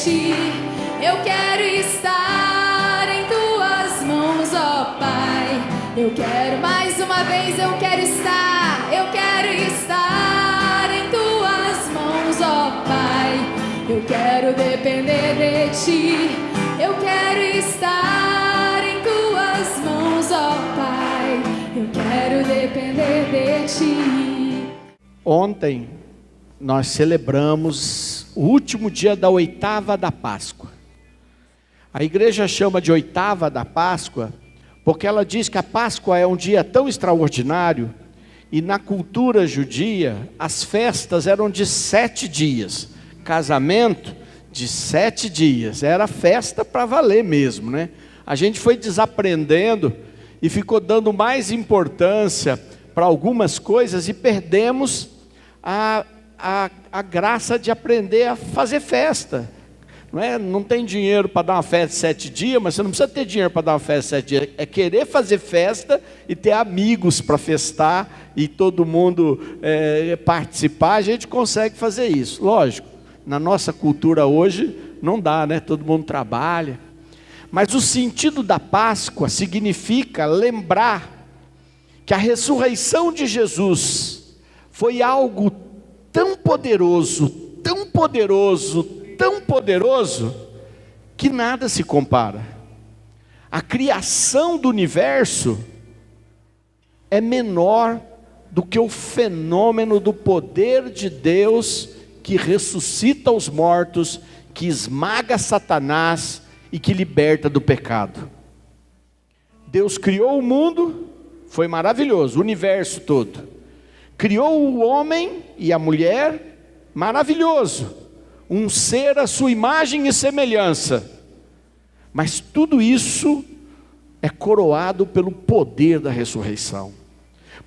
ti. Eu quero estar em tuas mãos, ó Pai. Eu quero mais uma vez, eu quero estar em tuas mãos, ó Pai. Eu quero depender de ti. Eu quero estar em tuas mãos, ó Pai. Eu quero depender de ti. Ontem nós celebramos o último dia da oitava da Páscoa. A igreja chama de oitava da Páscoa porque ela diz que a Páscoa é um dia tão extraordinário, e na cultura judia as festas eram de 7 dias. Casamento de 7 dias, era festa para valer mesmo, né? A gente foi desaprendendo e ficou dando mais importância para algumas coisas e perdemos a graça de aprender a fazer festa. Não tem dinheiro para dar uma festa de 7 dias, mas você não precisa ter dinheiro para dar uma festa de 7 dias. É querer fazer festa e ter amigos para festar e todo mundo participar. A gente consegue fazer isso. Lógico, na nossa cultura hoje não dá, né? Todo mundo trabalha. Mas o sentido da Páscoa significa lembrar que a ressurreição de Jesus foi algo tão poderoso, tão poderoso, tão poderoso, que nada se compara. A criação do universo é menor do que o fenômeno do poder de Deus que ressuscita os mortos, que esmaga Satanás e que liberta do pecado. Deus criou o mundo, foi maravilhoso, o universo todo. Criou o homem e a mulher, maravilhoso. Um ser à sua imagem e semelhança. Mas tudo isso é coroado pelo poder da ressurreição.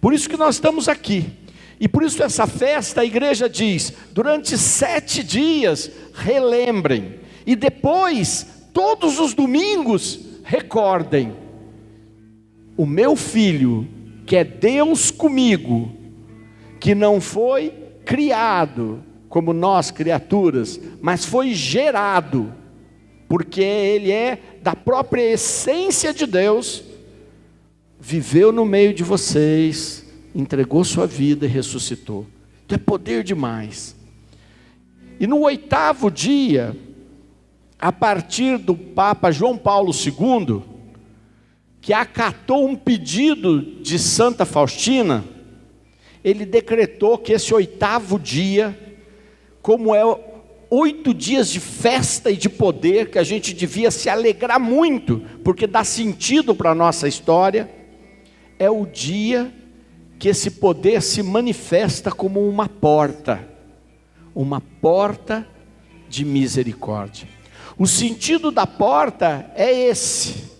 Por isso que nós estamos aqui. E por isso essa festa, a igreja diz, durante 7 dias, relembrem. E depois, todos os domingos, recordem. O meu filho, que é Deus comigo, que não foi criado como nós criaturas, mas foi gerado, porque ele é da própria essência de Deus, viveu no meio de vocês, entregou sua vida e ressuscitou. Então é poder demais. E no 8º dia, a partir do Papa João Paulo II, que acatou um pedido de Santa Faustina, ele decretou que esse 8º dia, como é 8 dias de festa e de poder, que a gente devia se alegrar muito, porque dá sentido para a nossa história, é o dia que esse poder se manifesta como uma porta de misericórdia. O sentido da porta é esse: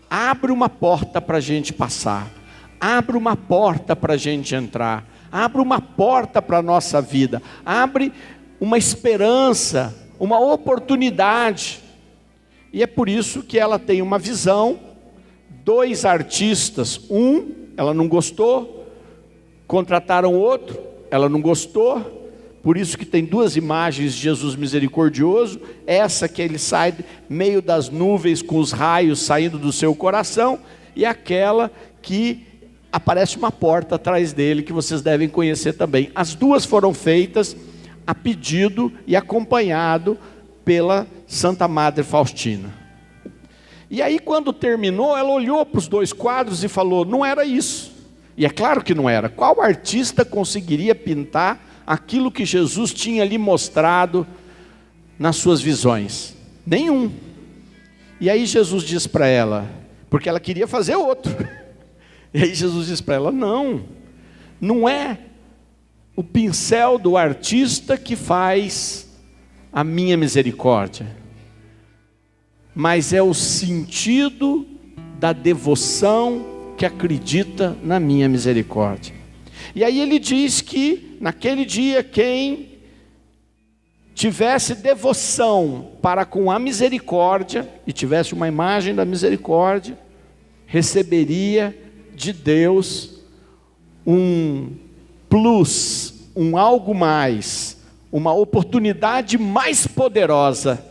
abre uma porta para a gente passar, abre uma porta para a gente entrar, abre uma porta para a nossa vida, abre uma esperança, uma oportunidade. E é por isso que ela tem uma visão. 2 artistas, ela não gostou, contrataram outro, ela não gostou, por isso que tem 2 imagens de Jesus misericordioso, essa que ele sai meio das nuvens com os raios saindo do seu coração, e aquela que aparece uma porta atrás dele, que vocês devem conhecer também. As 2 foram feitas a pedido e acompanhado pela Santa Madre Faustina. E aí quando terminou, ela olhou para os 2 quadros e falou, não era isso. E é claro que não era. Qual artista conseguiria pintar aquilo que Jesus tinha lhe mostrado nas suas visões? Nenhum. E aí Jesus diz para ela, porque ela queria fazer outro. E aí Jesus diz para ela, não é o pincel do artista que faz a minha misericórdia, mas é o sentido da devoção que acredita na minha misericórdia. E aí ele diz que naquele dia quem tivesse devoção para com a misericórdia e tivesse uma imagem da misericórdia, receberia de Deus um plus, um algo mais, uma oportunidade mais poderosa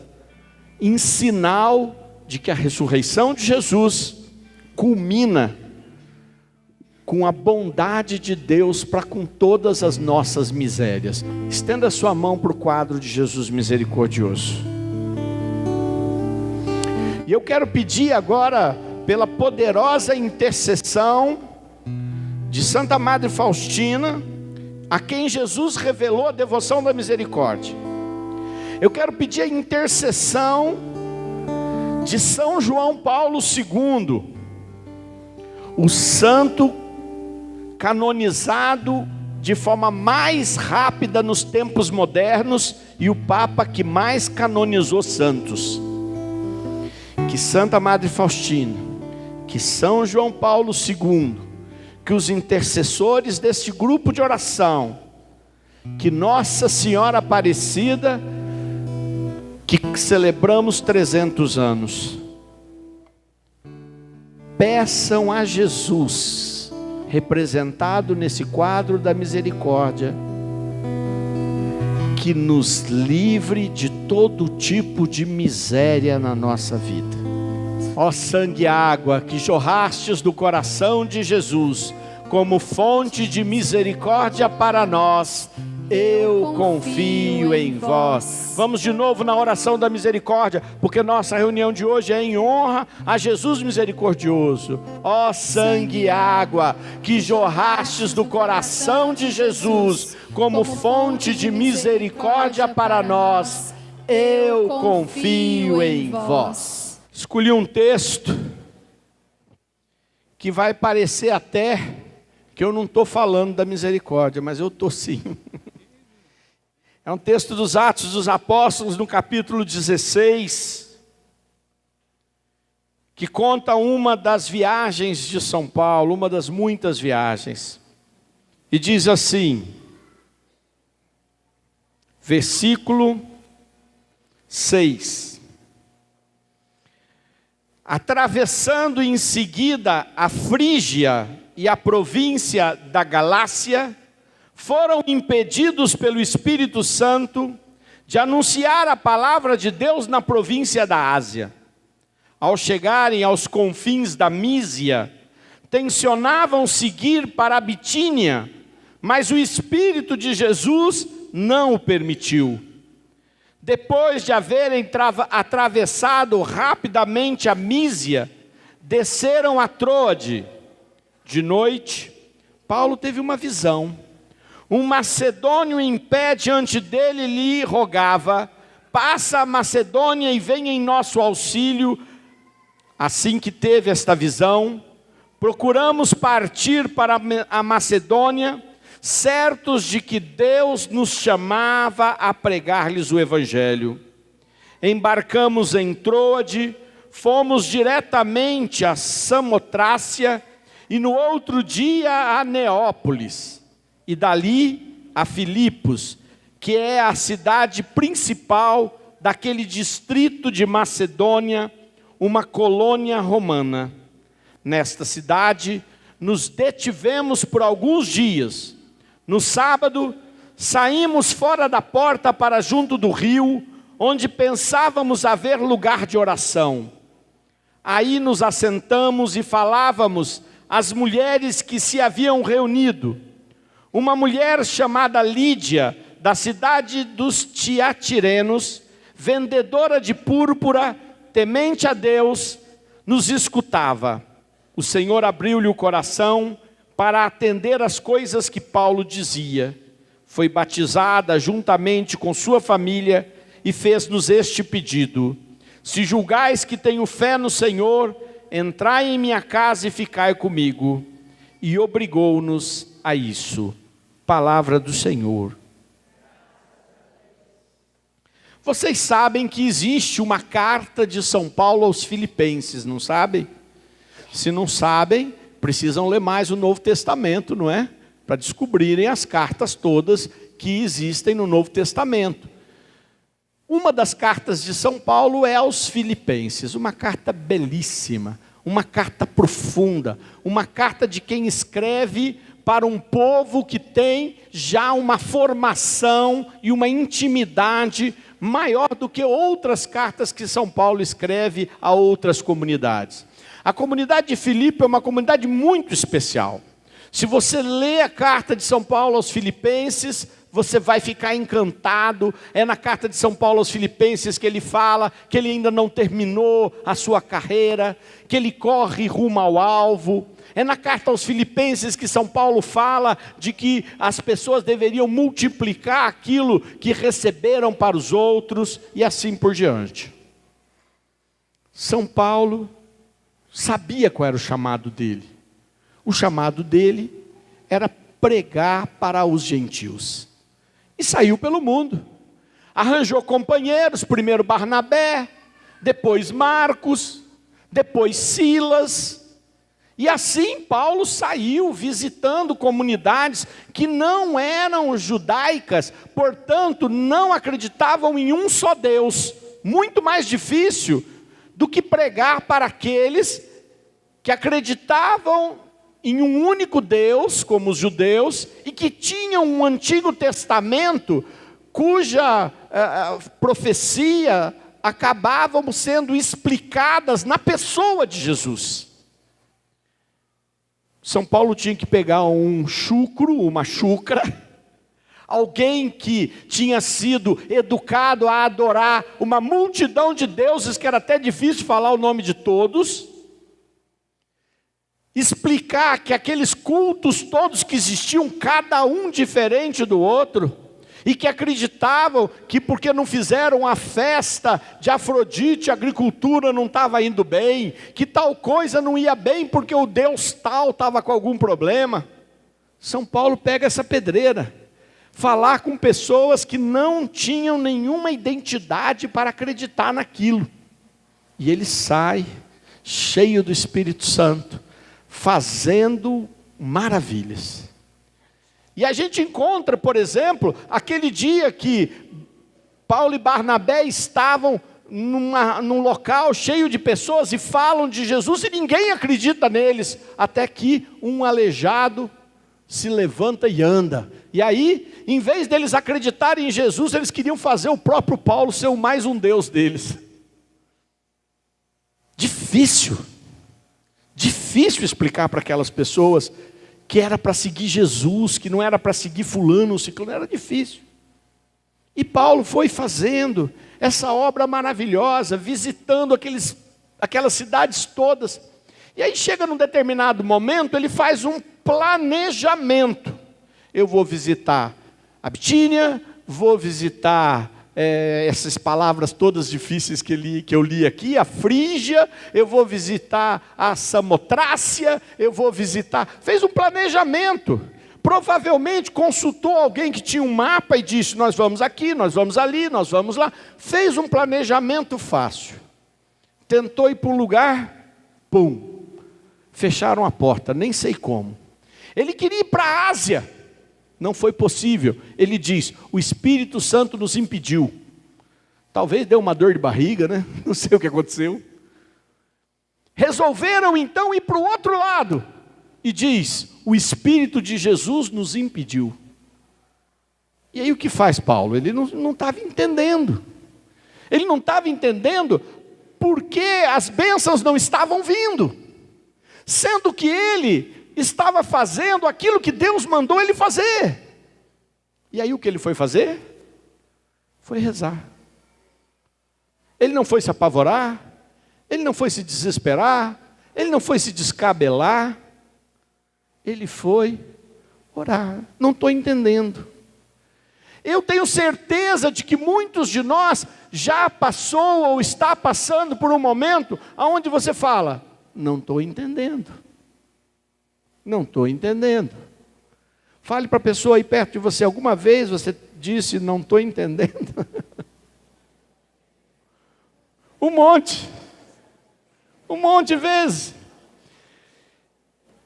em sinal de que a ressurreição de Jesus culmina com a bondade de Deus para com todas as nossas misérias. Estenda sua mão para o quadro de Jesus misericordioso. E eu quero pedir agora, pela poderosa intercessão de Santa Madre Faustina, a quem Jesus revelou a devoção da misericórdia. Eu quero pedir a intercessão de São João Paulo II, o santo canonizado de forma mais rápida nos tempos modernos e o Papa que mais canonizou santos. Que Santa Madre Faustina, que São João Paulo II, que os intercessores deste grupo de oração, que Nossa Senhora Aparecida, que celebramos 300 anos, peçam a Jesus, representado nesse quadro da misericórdia, que nos livre de todo tipo de miséria na nossa vida. Ó sangue e água que jorrastes do coração de Jesus, como fonte de misericórdia para nós, eu confio em vós. Vamos de novo na oração da misericórdia, porque nossa reunião de hoje é em honra a Jesus misericordioso. Ó sangue e água que jorrastes do coração de Jesus, como fonte de misericórdia para nós, eu confio em vós. Escolhi um texto que vai parecer até que eu não estou falando da misericórdia, mas eu estou sim. É um texto dos Atos dos Apóstolos, no capítulo 16, que conta uma das viagens de São Paulo, uma das muitas viagens. E diz assim, versículo 6. Atravessando em seguida a Frígia e a província da Galácia, foram impedidos pelo Espírito Santo de anunciar a palavra de Deus na província da Ásia. Ao chegarem aos confins da Mísia, tensionavam seguir para a Bitínia, mas o Espírito de Jesus não o permitiu. Depois de haverem atravessado rapidamente a Mísia, desceram a Troade. De noite, Paulo teve uma visão. Um macedônio em pé diante dele lhe rogava: passa a Macedônia e venha em nosso auxílio. Assim que teve esta visão, procuramos partir para a Macedônia, certos de que Deus nos chamava a pregar-lhes o Evangelho. Embarcamos em Troade, fomos diretamente a Samotrácia e no outro dia a Neópolis, e dali a Filipos, que é a cidade principal daquele distrito de Macedônia, uma colônia romana. Nesta cidade nos detivemos por alguns dias. No sábado, saímos fora da porta para junto do rio, onde pensávamos haver lugar de oração. Aí nos assentamos e falávamos às mulheres que se haviam reunido. Uma mulher chamada Lídia, da cidade dos Tiatirenos, vendedora de púrpura, temente a Deus, nos escutava. O Senhor abriu-lhe o coração para atender às coisas que Paulo dizia. Foi batizada juntamente com sua família e fez-nos este pedido: se julgais que tenho fé no Senhor, entrai em minha casa e ficai comigo. E obrigou-nos a isso. Palavra do Senhor. Vocês sabem que existe uma carta de São Paulo aos Filipenses, não sabem? Se não sabem, precisam ler mais o Novo Testamento, não é? Para descobrirem as cartas todas que existem no Novo Testamento. Uma das cartas de São Paulo é aos Filipenses, uma carta belíssima, uma carta profunda, uma carta de quem escreve para um povo que tem já uma formação e uma intimidade maior do que outras cartas que São Paulo escreve a outras comunidades. A comunidade de Filipe é uma comunidade muito especial. Se você lê a carta de São Paulo aos Filipenses, você vai ficar encantado. É na carta de São Paulo aos Filipenses que ele fala que ele ainda não terminou a sua carreira, que ele corre rumo ao alvo. É na carta aos Filipenses que São Paulo fala de que as pessoas deveriam multiplicar aquilo que receberam para os outros e assim por diante. São Paulo sabia qual era o chamado dele. O chamado dele era pregar para os gentios. E saiu pelo mundo. Arranjou companheiros, primeiro Barnabé, depois Marcos, depois Silas. E assim Paulo saiu visitando comunidades que não eram judaicas, portanto não acreditavam em um só Deus. Muito mais difícil do que pregar para aqueles que acreditavam em um único Deus, como os judeus, e que tinham um Antigo Testamento cuja profecia acabavam sendo explicadas na pessoa de Jesus. São Paulo tinha que pegar um chucro, uma chucra, alguém que tinha sido educado a adorar uma multidão de deuses, que era até difícil falar o nome de todos, explicar que aqueles cultos todos que existiam, cada um diferente do outro, e que acreditavam que porque não fizeram a festa de Afrodite, a agricultura não estava indo bem, que tal coisa não ia bem porque o Deus tal estava com algum problema. São Paulo pega essa pedreira, falar com pessoas que não tinham nenhuma identidade para acreditar naquilo. E ele sai, cheio do Espírito Santo, fazendo maravilhas. E a gente encontra, por exemplo, aquele dia que Paulo e Barnabé estavam num local cheio de pessoas e falam de Jesus e ninguém acredita neles, até que um aleijado se levanta e anda. E aí, em vez deles acreditarem em Jesus, eles queriam fazer o próprio Paulo ser mais um Deus deles. Difícil explicar para aquelas pessoas que era para seguir Jesus, que não era para seguir fulano ou ciclano, era difícil. E Paulo foi fazendo essa obra maravilhosa, visitando aquelas cidades todas. E aí chega num determinado momento, ele faz um planejamento. Eu vou visitar a Bitínia, vou visitar essas palavras todas difíceis que eu li aqui, a Frígia, eu vou visitar a Samotrácia, eu vou visitar... Fez um planejamento. Provavelmente consultou alguém que tinha um mapa e disse, nós vamos aqui, nós vamos ali, nós vamos lá. Fez um planejamento fácil. Tentou ir para um lugar, pum, fecharam a porta, nem sei como. Ele queria ir para a Ásia. Não foi possível. Ele diz, o Espírito Santo nos impediu. Talvez deu uma dor de barriga, né? Não sei o que aconteceu. Resolveram então ir para o outro lado. E diz, o Espírito de Jesus nos impediu. E aí o que faz Paulo? Ele não estava entendendo. Ele não estava entendendo porque as bênçãos não estavam vindo. Sendo que ele estava fazendo aquilo que Deus mandou ele fazer. E aí o que ele foi fazer? Foi rezar. Ele não foi se apavorar, ele não foi se desesperar, ele não foi se descabelar, ele foi orar. Não estou entendendo. Eu tenho certeza de que muitos de nós já passou ou está passando por um momento onde você fala, não estou entendendo. Não estou entendendo. Fale para a pessoa aí perto de você, alguma vez você disse, não estou entendendo? Um monte de vezes.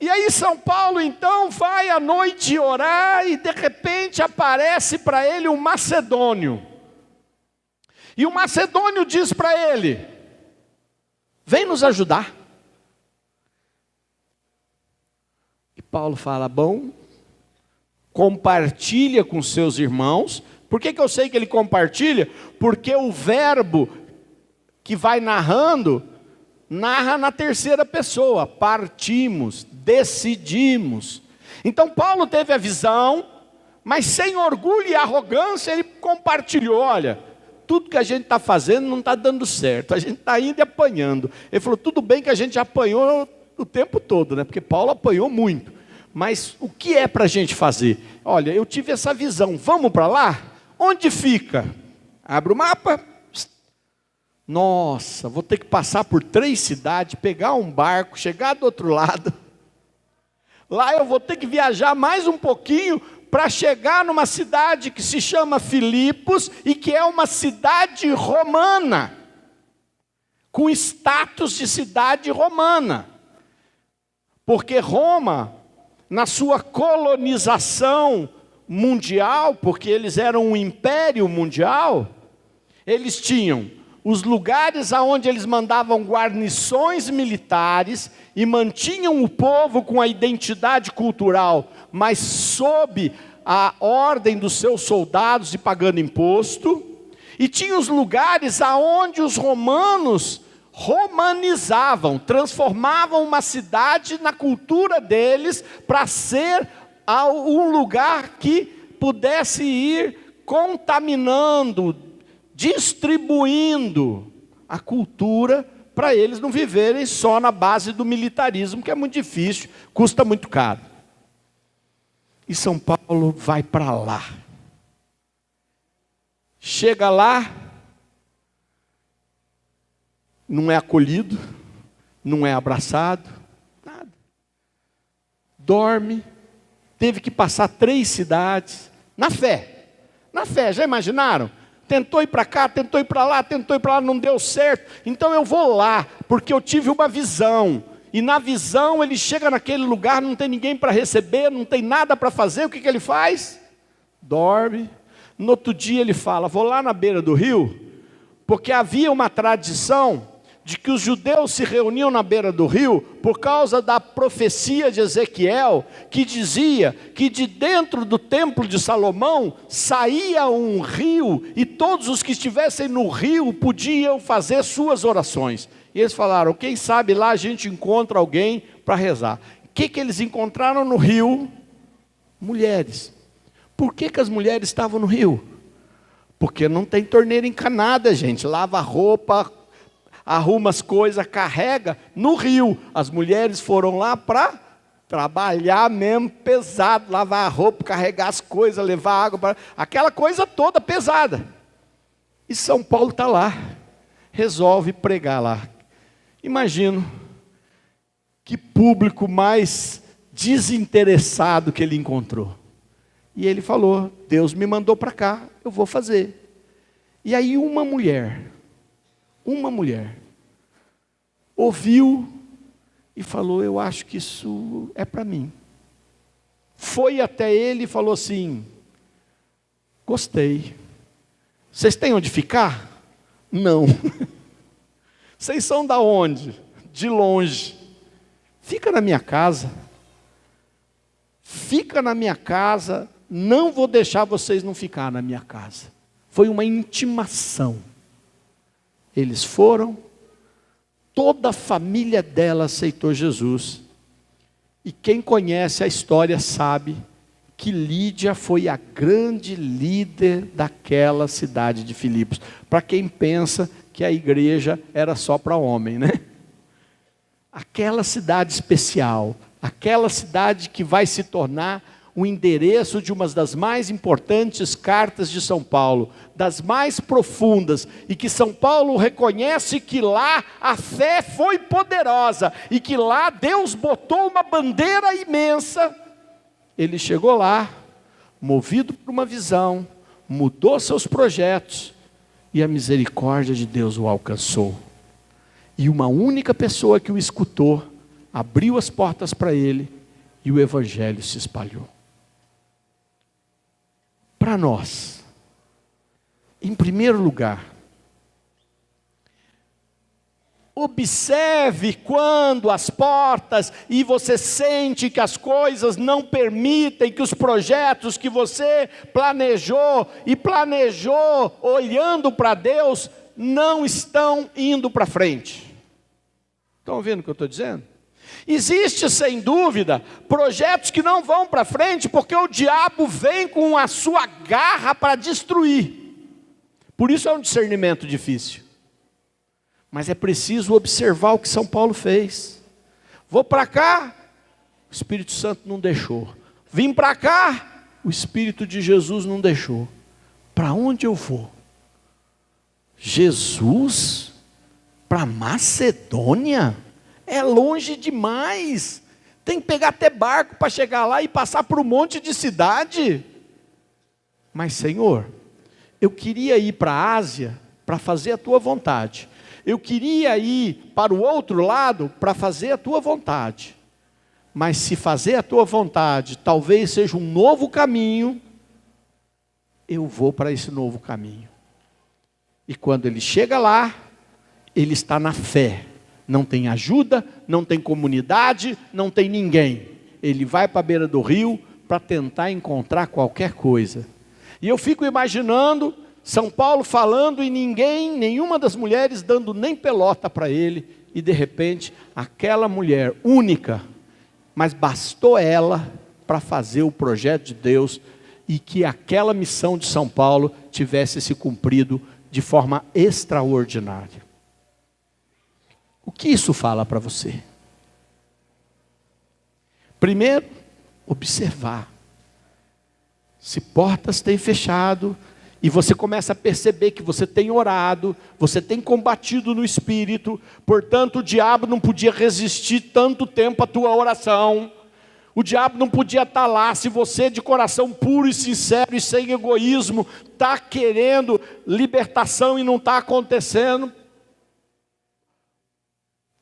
E aí São Paulo então vai à noite orar e de repente aparece para ele um macedônio. E o macedônio diz para ele, vem nos ajudar. Paulo fala, bom, compartilha com seus irmãos, Por que eu sei que ele compartilha? Porque o verbo que vai narrando, narra na terceira pessoa. Partimos, decidimos. Então Paulo teve a visão, mas sem orgulho e arrogância ele compartilhou. Olha, tudo que a gente está fazendo não está dando certo, a gente está indo e apanhando. Ele falou, tudo bem que a gente apanhou o tempo todo, né? Porque Paulo apanhou muito. Mas o que é para a gente fazer? Olha, eu tive essa visão, vamos para lá? Onde fica? Abre o mapa. Nossa, vou ter que passar por 3 cidades, pegar um barco, chegar do outro lado. Lá eu vou ter que viajar mais um pouquinho para chegar numa cidade que se chama Filipos e que é uma cidade romana, com status de cidade romana. Porque Roma, na sua colonização mundial, porque eles eram um império mundial, eles tinham os lugares aonde eles mandavam guarnições militares e mantinham o povo com a identidade cultural, mas sob a ordem dos seus soldados e pagando imposto. E tinha os lugares aonde os romanos romanizavam, transformavam uma cidade na cultura deles para ser um lugar que pudesse ir contaminando, distribuindo a cultura para eles não viverem só na base do militarismo, que é muito difícil, custa muito caro. E São Paulo vai para lá. Chega lá, não é acolhido, não é abraçado, nada. Dorme, teve que passar 3 cidades, na fé, já imaginaram? Tentou ir para cá, tentou ir para lá, não deu certo. Então eu vou lá, porque eu tive uma visão. E na visão ele chega naquele lugar, não tem ninguém para receber, não tem nada para fazer. O que ele faz? Dorme. No outro dia ele fala, vou lá na beira do rio, porque havia uma tradição de que os judeus se reuniam na beira do rio por causa da profecia de Ezequiel, que dizia que de dentro do templo de Salomão saía um rio e todos os que estivessem no rio podiam fazer suas orações. E eles falaram, quem sabe lá a gente encontra alguém para rezar. O que eles encontraram no rio? Mulheres. Por que as mulheres estavam no rio? Porque não tem torneira encanada, gente. Lava a roupa, arruma as coisas, carrega no rio. As mulheres foram lá para trabalhar mesmo pesado, lavar a roupa, carregar as coisas, levar água, aquela coisa toda pesada. E São Paulo está lá, resolve pregar lá. Imagino que público mais desinteressado que ele encontrou. E ele falou, Deus me mandou para cá, eu vou fazer. E aí uma mulher ouviu e falou, eu acho que isso é para mim. Foi até ele e falou assim, gostei. Vocês têm onde ficar? Não. Vocês são da onde? De longe. Fica na minha casa. Fica na minha casa, não vou deixar vocês não ficar na minha casa. Foi uma intimação. Eles foram, toda a família dela aceitou Jesus. E quem conhece a história sabe que Lídia foi a grande líder daquela cidade de Filipos. Para quem pensa que a igreja era só para homem, né? Aquela cidade especial, aquela cidade que vai se tornar o endereço de uma das mais importantes cartas de São Paulo, das mais profundas, e que São Paulo reconhece que lá a fé foi poderosa, e que lá Deus botou uma bandeira imensa. Ele chegou lá, movido por uma visão, mudou seus projetos, e a misericórdia de Deus o alcançou. E uma única pessoa que o escutou, abriu as portas para ele, e o evangelho se espalhou. Para nós, em primeiro lugar, Observe quando as portas e você sente que as coisas não permitem, que os projetos que você planejou olhando para Deus, não estão indo para frente. Estão ouvindo o que eu estou dizendo? Existe, sem dúvida, projetos que não vão para frente porque o diabo vem com a sua garra para destruir. Por isso é um discernimento difícil. Mas é preciso observar o que São Paulo fez. Vou para cá, o Espírito Santo não deixou. Vim para cá, o Espírito de Jesus não deixou. Para onde eu vou? Jesus? Para Macedônia? É longe demais. Tem que pegar até barco para chegar lá e passar por um monte de cidade. Mas, Senhor, eu queria ir para a Ásia para fazer a tua vontade. Eu queria ir para o outro lado para fazer a tua vontade. Mas se fazer a tua vontade talvez seja um novo caminho, eu vou para esse novo caminho. E quando ele chega lá, ele está na fé. Não tem ajuda, não tem comunidade, não tem ninguém. Ele vai para a beira do rio para tentar encontrar qualquer coisa. E eu fico imaginando São Paulo falando e nenhuma das mulheres dando nem pelota para ele. E de repente, aquela mulher única, mas bastou ela para fazer o projeto de Deus e que aquela missão de São Paulo tivesse se cumprido de forma extraordinária. O que isso fala para você? Primeiro, observar. Se portas têm fechado, e você começa a perceber que você tem orado, você tem combatido no Espírito, portanto o diabo não podia resistir tanto tempo à tua oração. O diabo não podia estar lá, se você de coração puro e sincero e sem egoísmo, está querendo libertação e não está acontecendo.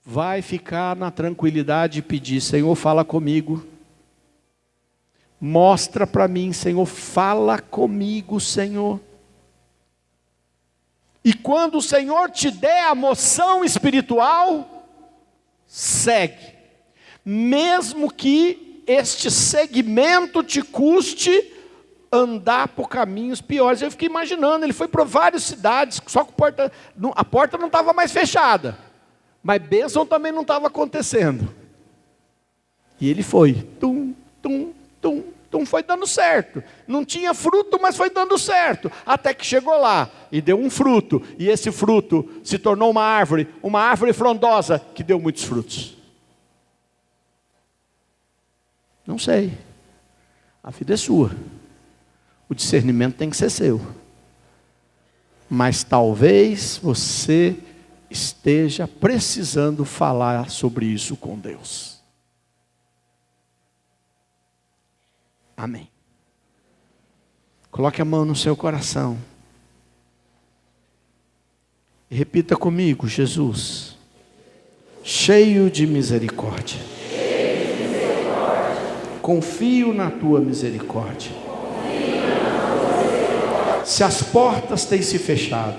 Vai ficar na tranquilidade e pedir, Senhor, fala comigo. Mostra para mim, Senhor, fala comigo, Senhor. E quando o Senhor te der a moção espiritual, segue. Mesmo que este segmento te custe andar por caminhos piores. Eu fiquei imaginando, ele foi para várias cidades, só que a porta não estava mais fechada. Mas bênção também não estava acontecendo. E ele foi. Foi dando certo. Não tinha fruto, mas foi dando certo. Até que chegou lá e deu um fruto. E esse fruto se tornou uma árvore frondosa que deu muitos frutos. Não sei. A vida é sua. O discernimento tem que ser seu. Mas talvez você esteja precisando falar sobre isso com Deus. Amém. Coloque a mão no seu coração. E repita comigo, Jesus, cheio de misericórdia. Confio na tua misericórdia. Se as portas têm se fechado,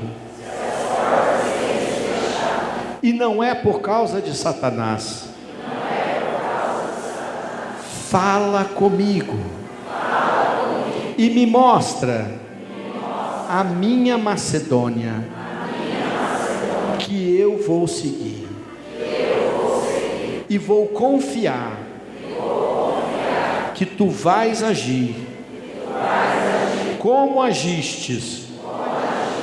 e não é por causa de Satanás, fala comigo e me mostra a minha Macedônia que eu vou seguir e vou confiar que tu vais agir como agistes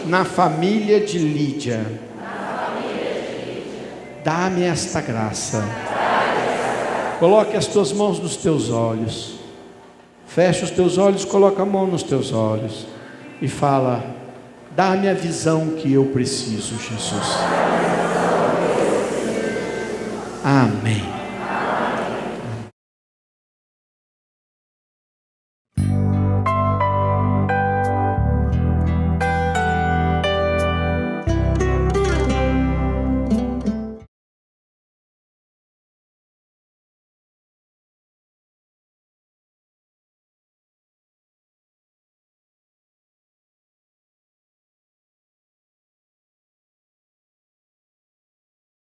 na família de Lídia. Dá-me esta graça. Coloque as tuas mãos nos teus olhos. Fecha os teus olhos, coloca a mão nos teus olhos e fala: dá-me a visão que eu preciso, Jesus. Amém.